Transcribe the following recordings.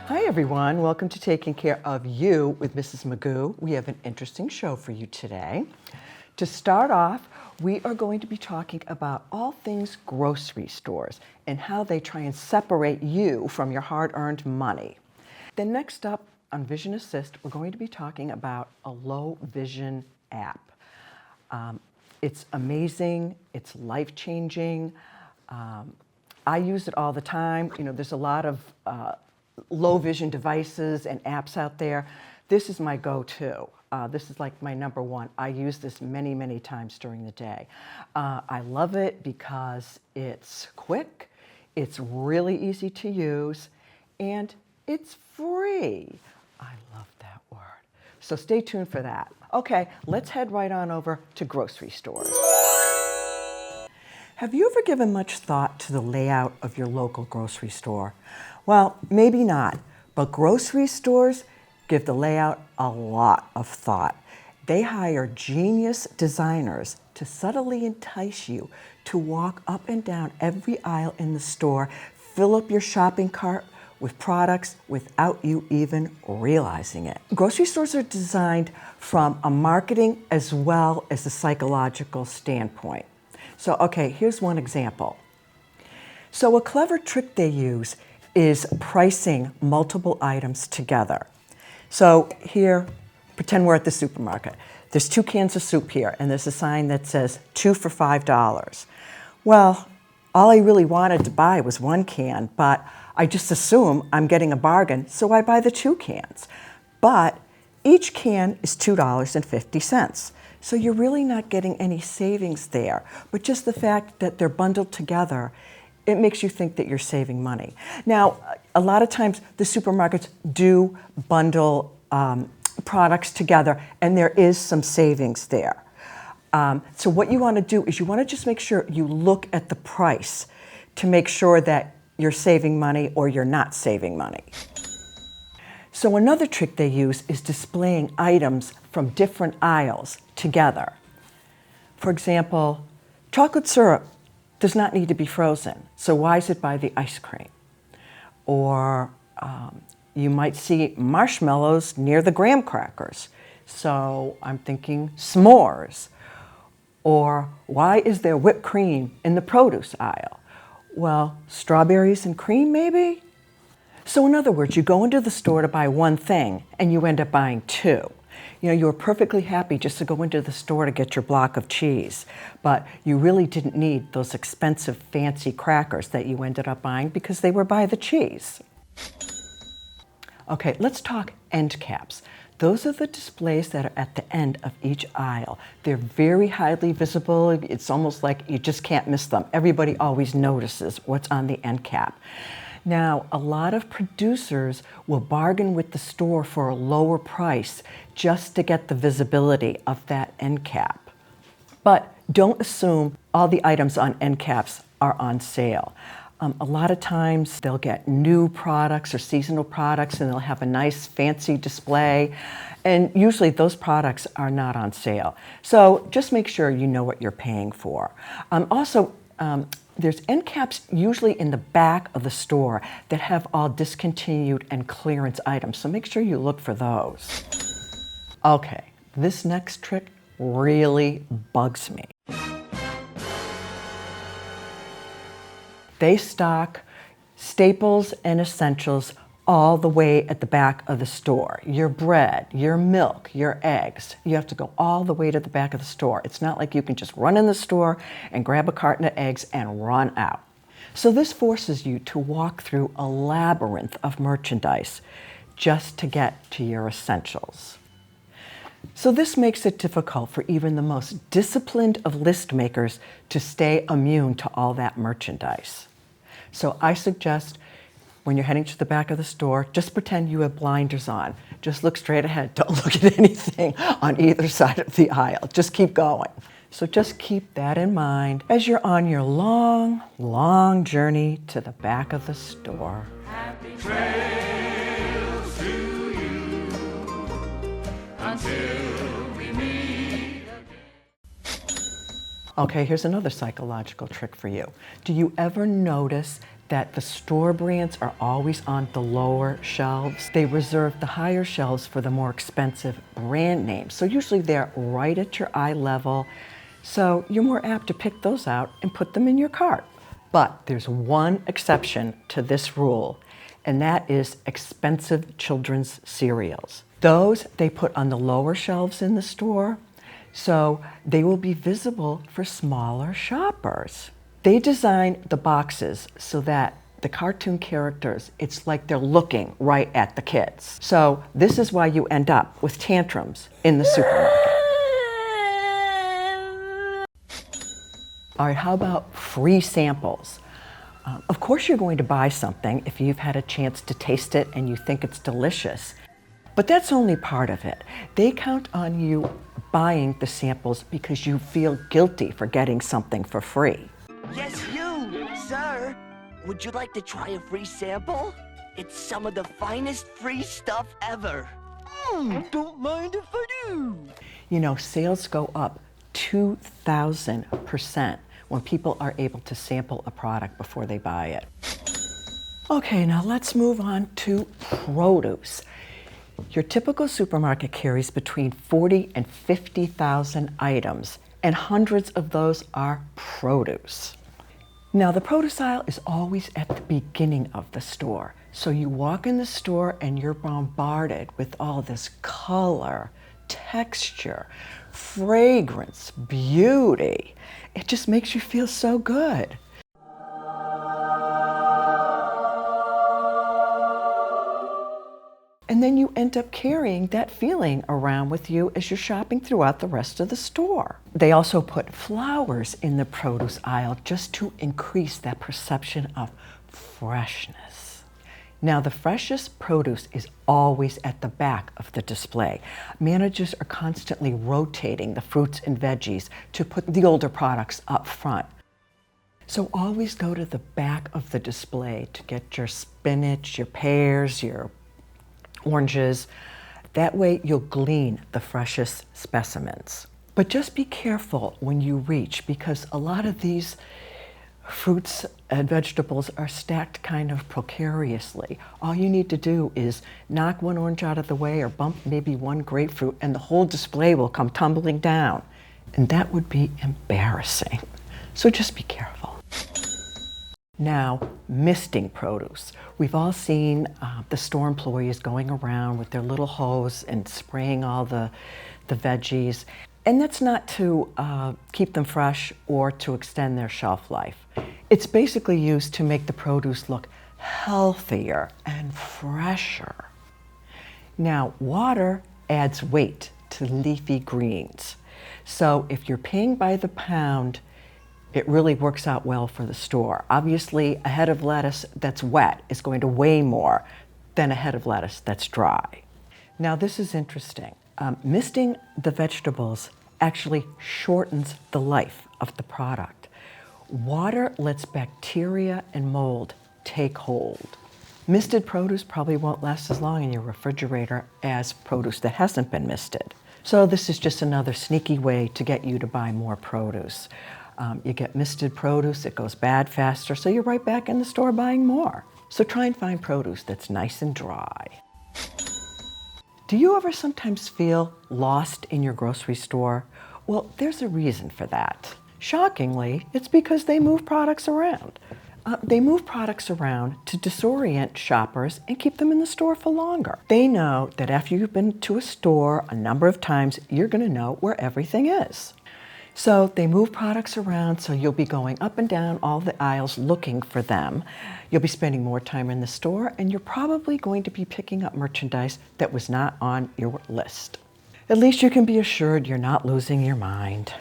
Hi everyone, welcome to Taking Care of You with Mrs. Magoo. We have an interesting show for you today. To start off, we are going to be talking about all things grocery stores and how they try and separate you from your hard-earned money. Then next up on Vision Assist, we're going to be talking about a low vision app. It's amazing, it's life-changing. I use it all the time. You know, there's a lot of low vision devices and apps out there. This is my go-to. This is like my number one. I use this many, many times during the day. I love it because it's quick, it's really easy to use, and it's free. I love that word. So stay tuned for that. Okay, let's head right on over to grocery stores. Have you ever given much thought to the layout of your local grocery store? Well, maybe not, but grocery stores give the layout a lot of thought. They hire genius designers to subtly entice you to walk up and down every aisle in the store, fill up your shopping cart with products without you even realizing it. Grocery stores are designed from a marketing as well as a psychological standpoint. So, okay, here's one example. So a clever trick they use is pricing multiple items together. So here, pretend we're at the supermarket. There's 2 cans of soup here, and there's a sign that says 2 for $5. Well, all I really wanted to buy was 1 can, but I just assume I'm getting a bargain, so I buy the 2 cans. But each can is $2.50. So you're really not getting any savings there, but just the fact that they're bundled together, it makes you think that you're saving money. Now, a lot of times the supermarkets do bundle products together, and there is some savings there. So what you want to do is you want to just make sure you look at the price to make sure that you're saving money or you're not saving money. So another trick they use is displaying items from different aisles together. For example, chocolate syrup does not need to be frozen, so why is it by the ice cream? Or you might see marshmallows near the graham crackers, so I'm thinking s'mores. Or why is there whipped cream in the produce aisle? Well, strawberries and cream maybe? So in other words, you go into the store to buy one thing and you end up buying 2. You know, you were perfectly happy just to go into the store to get your block of cheese, but you really didn't need those expensive fancy crackers that you ended up buying because they were by the cheese. Okay, let's talk end caps. Those are the displays that are at the end of each aisle. They're very highly visible. It's almost like you just can't miss them. Everybody always notices what's on the end cap. Now, a lot of producers will bargain with the store for a lower price just to get the visibility of that end cap. But don't assume all the items on end caps are on sale. A lot of times they'll get new products or seasonal products and they'll have a nice fancy display. And usually those products are not on sale. So just make sure you know what you're paying for. There's end caps usually in the back of the store that have all discontinued and clearance items, so make sure you look for those. Okay, this next trick really bugs me. They stock staples and essentials all the way at the back of the store. Your bread, your milk, your eggs. You have to go all the way to the back of the store. It's not like you can just run in the store and grab a carton of eggs and run out. So this forces you to walk through a labyrinth of merchandise just to get to your essentials. So this makes it difficult for even the most disciplined of list makers to stay immune to all that merchandise. So I suggest when you're heading to the back of the store, just pretend you have blinders on. Just look straight ahead. Don't look at anything on either side of the aisle. Just keep going. So just keep that in mind as you're on your long, long journey to the back of the store. Happy trails to you until we meet again. Okay, here's another psychological trick for you. Do you ever notice that the store brands are always on the lower shelves? They reserve the higher shelves for the more expensive brand names. So usually they're right at your eye level. So you're more apt to pick those out and put them in your cart. But there's one exception to this rule, and that is expensive children's cereals. Those they put on the lower shelves in the store, so they will be visible for smaller shoppers. They design the boxes so that the cartoon characters, it's like they're looking right at the kids. So this is why you end up with tantrums in the supermarket. All right, how about free samples? Of course you're going to buy something if you've had a chance to taste it and you think it's delicious. But that's only part of it. They count on you buying the samples because you feel guilty for getting something for free. Yes, you, sir. Would you like to try a free sample? It's some of the finest free stuff ever. Don't mind if I do. You know, sales go up 2,000% when people are able to sample a product before they buy it. Okay, now let's move on to produce. Your typical supermarket carries between 40 and 50,000 items, and hundreds of those are produce. Now, the produce aisle is always at the beginning of the store. So you walk in the store and you're bombarded with all this color, texture, fragrance, beauty. It just makes you feel so good. And then you end up carrying that feeling around with you as you're shopping throughout the rest of the store. They also put flowers in the produce aisle just to increase that perception of freshness. Now, the freshest produce is always at the back of the display. Managers are constantly rotating the fruits and veggies to put the older products up front. So always go to the back of the display to get your spinach, your pears, your oranges. That way you'll glean the freshest specimens. But just be careful when you reach, because a lot of these fruits and vegetables are stacked kind of precariously. All you need to do is knock one orange out of the way or bump maybe one grapefruit and the whole display will come tumbling down. And that would be embarrassing. So just be careful. Now, misting produce. We've all seen the store employees going around with their little hose and spraying all the veggies. And that's not to keep them fresh or to extend their shelf life. It's basically used to make the produce look healthier and fresher. Now, water adds weight to leafy greens. So if you're paying by the pound, it really works out well for the store. Obviously, a head of lettuce that's wet is going to weigh more than a head of lettuce that's dry. Now, this is interesting. Misting the vegetables actually shortens the life of the product. Water lets bacteria and mold take hold. Misted produce probably won't last as long in your refrigerator as produce that hasn't been misted. So this is just another sneaky way to get you to buy more produce. You get misted produce, it goes bad faster, so you're right back in the store buying more. So try and find produce that's nice and dry. Do you ever sometimes feel lost in your grocery store? Well, there's a reason for that. Shockingly, it's because they move products around. They move products around to disorient shoppers and keep them in the store for longer. They know that after you've been to a store a number of times, you're going to know where everything is. So they move products around, so you'll be going up and down all the aisles looking for them. You'll be spending more time in the store, and you're probably going to be picking up merchandise that was not on your list. At least you can be assured you're not losing your mind.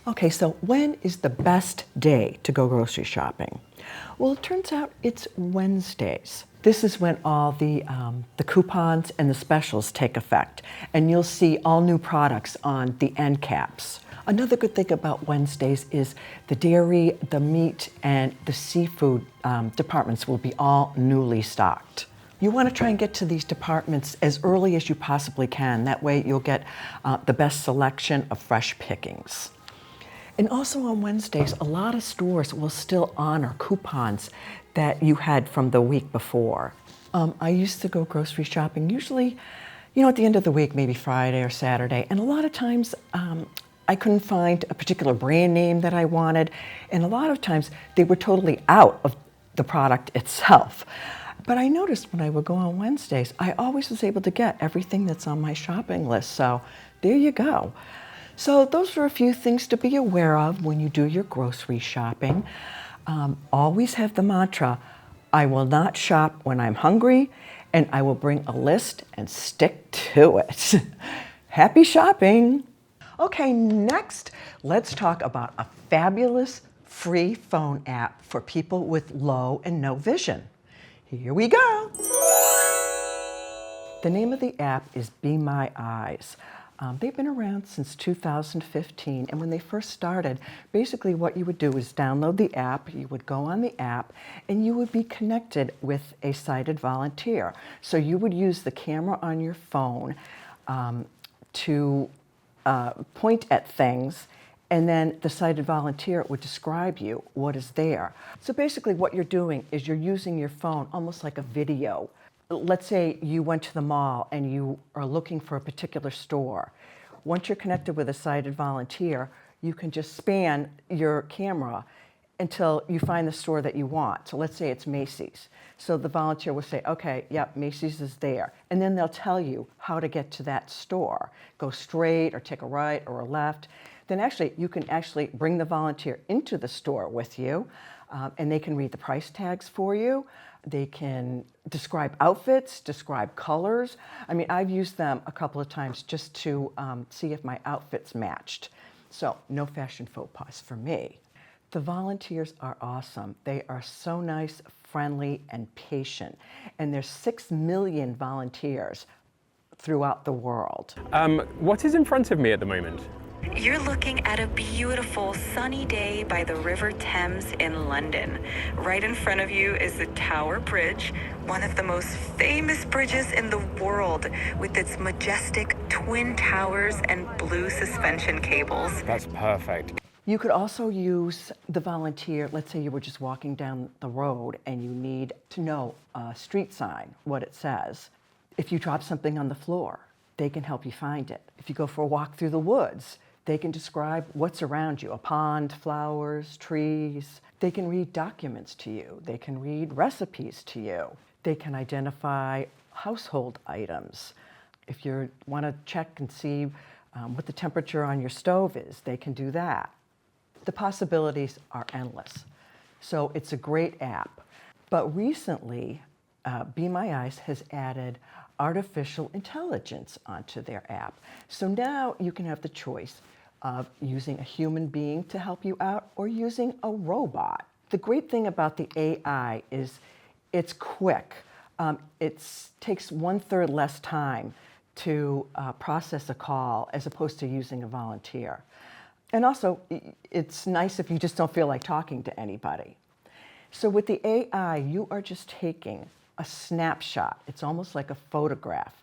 Okay, so when is the best day to go grocery shopping? Well, it turns out it's Wednesdays. This is when all the coupons and the specials take effect, and you'll see all new products on the end caps. Another good thing about Wednesdays is the dairy, the meat, and the seafood departments will be all newly stocked. You want to try and get to these departments as early as you possibly can. That way you'll get the best selection of fresh pickings. And also on Wednesdays, a lot of stores will still honor coupons that you had from the week before. I used to go grocery shopping usually, at the end of the week, maybe Friday or Saturday. And a lot of times I couldn't find a particular brand name that I wanted. And a lot of times they were totally out of the product itself. But I noticed when I would go on Wednesdays, I always was able to get everything that's on my shopping list. So there you go. So those are a few things to be aware of when you do your grocery shopping. Always have the mantra, I will not shop when I'm hungry, and I will bring a list and stick to it. Happy shopping! Okay, next, let's talk about a fabulous free phone app for people with low and no vision. Here we go. The name of the app is BeMyEyes. They've been around since 2015, and when they first started, basically what you would do is download the app, you would go on the app, and you would be connected with a sighted volunteer. So you would use the camera on your phone to point at things, and then the sighted volunteer would describe you what is there. So basically what you're doing is you're using your phone almost like a video. Let's say you went to the mall and you are looking for a particular store. Once you're connected with a sighted volunteer, you can just span your camera until you find the store that you want. So let's say it's Macy's. So the volunteer will say, okay, yep, Macy's is there. And then they'll tell you how to get to that store. Go straight or take a right or a left. Then actually, you can actually bring the volunteer into the store with you, and they can read the price tags for you. They can describe outfits, describe colors. I mean, I've used them a couple of times just to see if my outfits matched. So no fashion faux pas for me. The volunteers are awesome. They are so nice, friendly, and patient. And there's 6 million volunteers throughout the world. What is in front of me at the moment? You're looking at a beautiful sunny day by the River Thames in London. Right in front of you is the Tower Bridge, one of the most famous bridges in the world, with its majestic twin towers and blue suspension cables. That's perfect. You could also use the volunteer, let's say you were just walking down the road and you need to know a street sign, what it says. If you drop something on the floor, they can help you find it. If you go for a walk through the woods, they can describe what's around you, a pond, flowers, trees. They can read documents to you. They can read recipes to you. They can identify household items. If you want to check and see what the temperature on your stove is, they can do that. The possibilities are endless. So it's a great app. But recently, BeMyEyes has added artificial intelligence onto their app. So now you can have the choice of using a human being to help you out or using a robot. The great thing about the AI is it's quick. It takes 1/3 less time to process a call as opposed to using a volunteer. And also, it's nice if you just don't feel like talking to anybody. So with the AI, you are just taking a snapshot. It's almost like a photograph.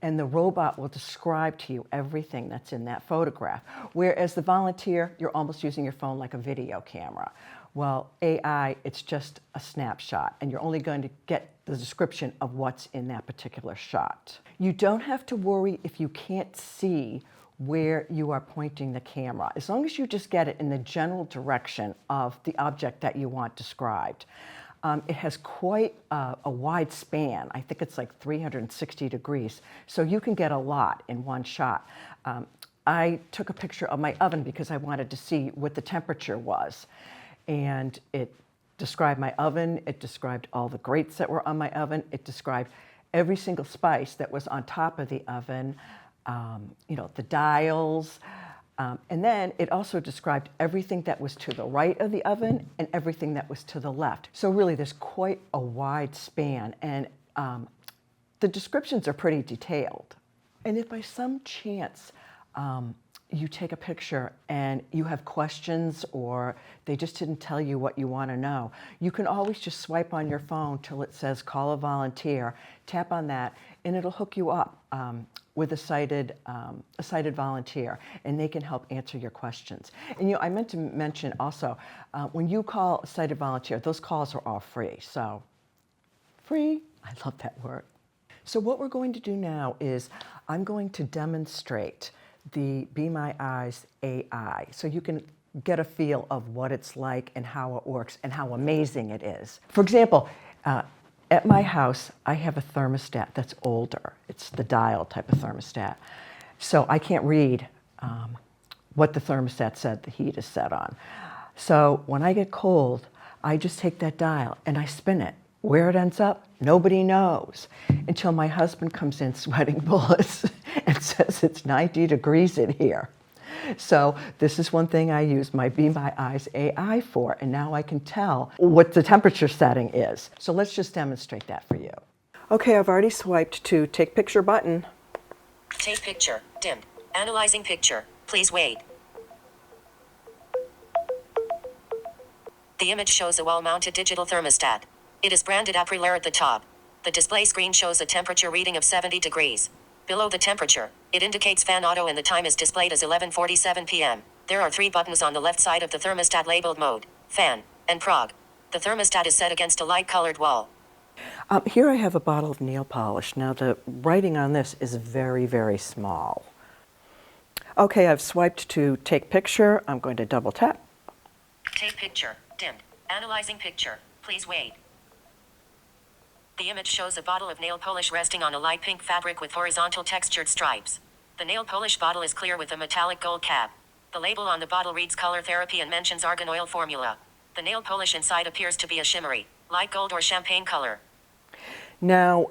And the robot will describe to you everything that's in that photograph. Whereas the volunteer, you're almost using your phone like a video camera. Well, AI, it's just a snapshot, and you're only going to get the description of what's in that particular shot. You don't have to worry if you can't see where you are pointing the camera, as long as you just get it in the general direction of the object that you want described. It has quite a wide span. I think it's like 360 degrees, so you can get a lot in one shot. I took a picture of my oven because I wanted to see what the temperature was, and it described my oven, it described all the grates that were on my oven, it described every single spice that was on top of the oven, the dials, and then it also described everything that was to the right of the oven and everything that was to the left. So really there's quite a wide span, and the descriptions are pretty detailed. And if by some chance you take a picture and you have questions or they just didn't tell you what you want to know, you can always just swipe on your phone till it says call a volunteer, tap on that, and it'll hook you up with a sighted volunteer, and they can help answer your questions. And I meant to mention also, when you call a sighted volunteer, those calls are all free. So, free, I love that word. So what we're going to do now is I'm going to demonstrate the BeMyEyes AI, so you can get a feel of what it's like and how it works and how amazing it is. For example, at my house, I have a thermostat that's older. It's the dial type of thermostat. So I can't read what the thermostat said the heat is set on. So when I get cold, I just take that dial and I spin it. Where it ends up, nobody knows until my husband comes in sweating bullets and says it's 90 degrees in here. So this is one thing I use my BeMyEyes AI for, and now I can tell what the temperature setting is. So let's just demonstrate that for you. Okay, I've already swiped to take picture button. Take picture, dimmed. Analyzing picture, please wait. The image shows a wall-mounted digital thermostat. It is branded Aprilaire at the top. The display screen shows a temperature reading of 70 degrees. Below the temperature, it indicates fan auto and the time is displayed as 11:47 p.m. There are 3 buttons on the left side of the thermostat labeled mode, fan, and prog. The thermostat is set against a light-colored wall. Here I have a bottle of nail polish. Now the writing on this is very, very small. Okay, I've swiped to take picture. I'm going to double tap. Take picture, dimmed. Analyzing picture, please wait. The image shows a bottle of nail polish resting on a light pink fabric with horizontal textured stripes. The nail polish bottle is clear with a metallic gold cap. The label on the bottle reads color therapy and mentions argan oil formula. The nail polish inside appears to be a shimmery, light gold or champagne color. Now,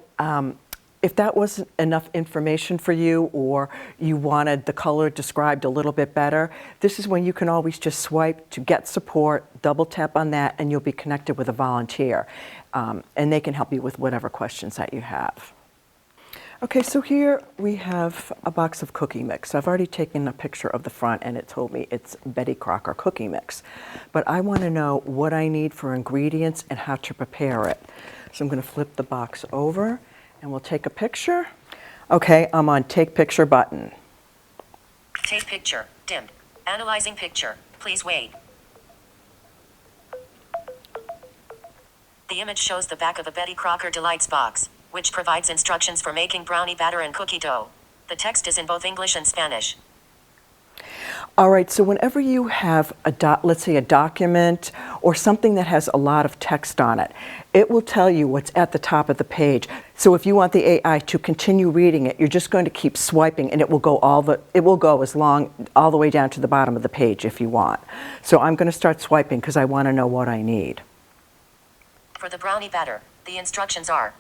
if that wasn't enough information for you, or you wanted the color described a little bit better, this is when you can always just swipe to get support, double tap on that, and you'll be connected with a volunteer. And they can help you with whatever questions that you have. Okay, so here we have a box of cookie mix. I've already taken a picture of the front and it told me it's Betty Crocker cookie mix. But I want to know what I need for ingredients and how to prepare it. So I'm going to flip the box over and we'll take a picture. Okay, I'm on Take Picture button. Take picture, dimmed. Analyzing picture, please wait. The image shows the back of a Betty Crocker Delights box, which provides instructions for making brownie batter and cookie dough. The text is in both English and Spanish. All right, so whenever you have let's say a document or something that has a lot of text on it, it will tell you what's at the top of the page. So if you want the AI to continue reading it, you're just going to keep swiping and it will go all the way down to the bottom of the page if you want. So I'm going to start swiping because I want to know what I need. For the brownie batter, the instructions are: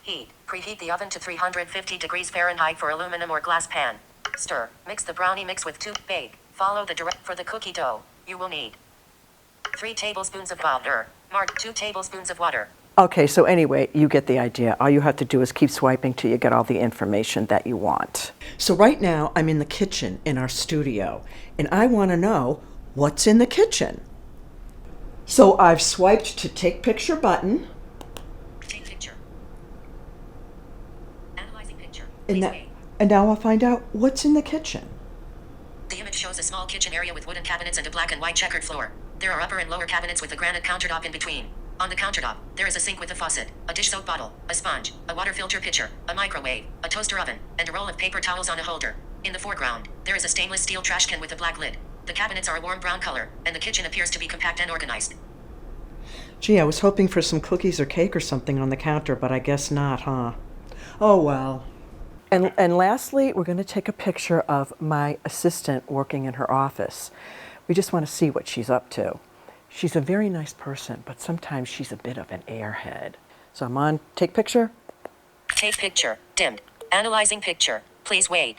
heat. Preheat the oven to 350 degrees Fahrenheit for aluminum or glass pan. Stir. Mix the brownie mix with 2. Bake. Follow the direct. For the cookie dough, you will need 3 tablespoons of butter. Mark 2 tablespoons of water. Okay, so anyway, you get the idea. All you have to do is keep swiping till you get all the information that you want. So right now, I'm in the kitchen in our studio, and I want to know what's in the kitchen. So I've swiped to Take Picture button. Take picture. Analyzing picture. And, Please wait. and now I'll find out what's in the kitchen. The image shows a small kitchen area with wooden cabinets and a black and white checkered floor. There are upper and lower cabinets with a granite countertop in between. On the countertop, there is a sink with a faucet, a dish soap bottle, a sponge, a water filter pitcher, a microwave, a toaster oven, and a roll of paper towels on a holder. In the foreground, there is a stainless steel trash can with a black lid. The cabinets are a warm brown color, and the kitchen appears to be compact and organized. Gee, I was hoping for some cookies or cake or something on the counter, but I guess not, huh? Oh well. And lastly, we're going to take a picture of my assistant working in her office. We just want to see what she's up to. She's a very nice person, but sometimes she's a bit of an airhead. So I'm on Take Picture. Take picture, dimmed. Analyzing picture, please wait.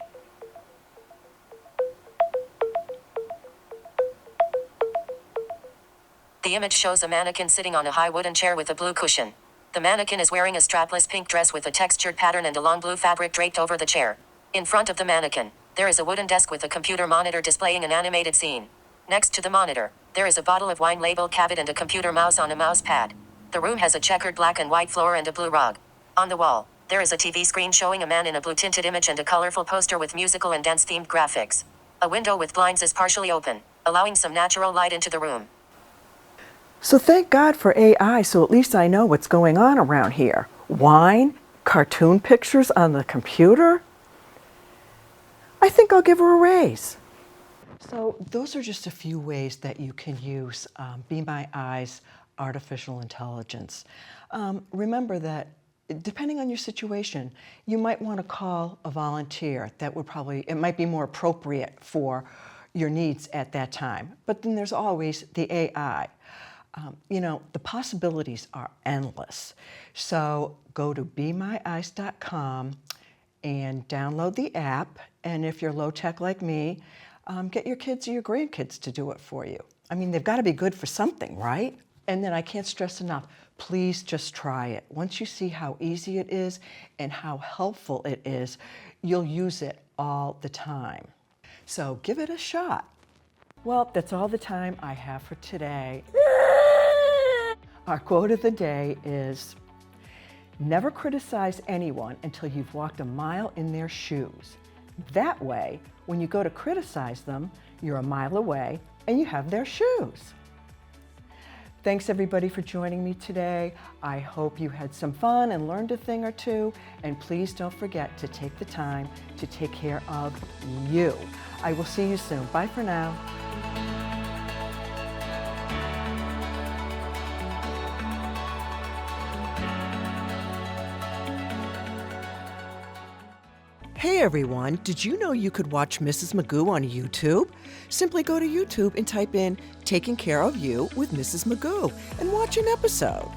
The image shows a mannequin sitting on a high wooden chair with a blue cushion. The mannequin is wearing a strapless pink dress with a textured pattern and a long blue fabric draped over the chair. In front of the mannequin, there is a wooden desk with a computer monitor displaying an animated scene. Next to the monitor, there is a bottle of wine labeled Cabot and a computer mouse on a mouse pad. The room has a checkered black and white floor and a blue rug. On the wall, There is a TV screen showing a man in a blue tinted image and a colorful poster with musical and dance themed graphics. A window with blinds is partially open, allowing some natural light into the room. So thank God for AI, so at least I know what's going on around here. Wine, cartoon pictures on the computer. I think I'll give her a raise. So those are just a few ways that you can use BeMyEyes artificial intelligence. Remember that depending on your situation, you might want to call a volunteer. It might be more appropriate for your needs at that time. But then there's always the AI. The possibilities are endless. So go to BeMyEyes.com and download the app. And if you're low tech like me, get your kids or your grandkids to do it for you. I mean, they've got to be good for something, right? And then I can't stress enough, please just try it. Once you see how easy it is and how helpful it is, you'll use it all the time. So give it a shot. Well, that's all the time I have for today. Our quote of the day is, never criticize anyone until you've walked a mile in their shoes. That way, when you go to criticize them, you're a mile away and you have their shoes. Thanks everybody for joining me today. I hope you had some fun and learned a thing or two. And please don't forget to take the time to take care of you. I will see you soon. Bye for now. Hey everyone, did you know you could watch Mrs. Magoo on YouTube? Simply go to YouTube and type in Taking Care of You with Mrs. Magoo and watch an episode.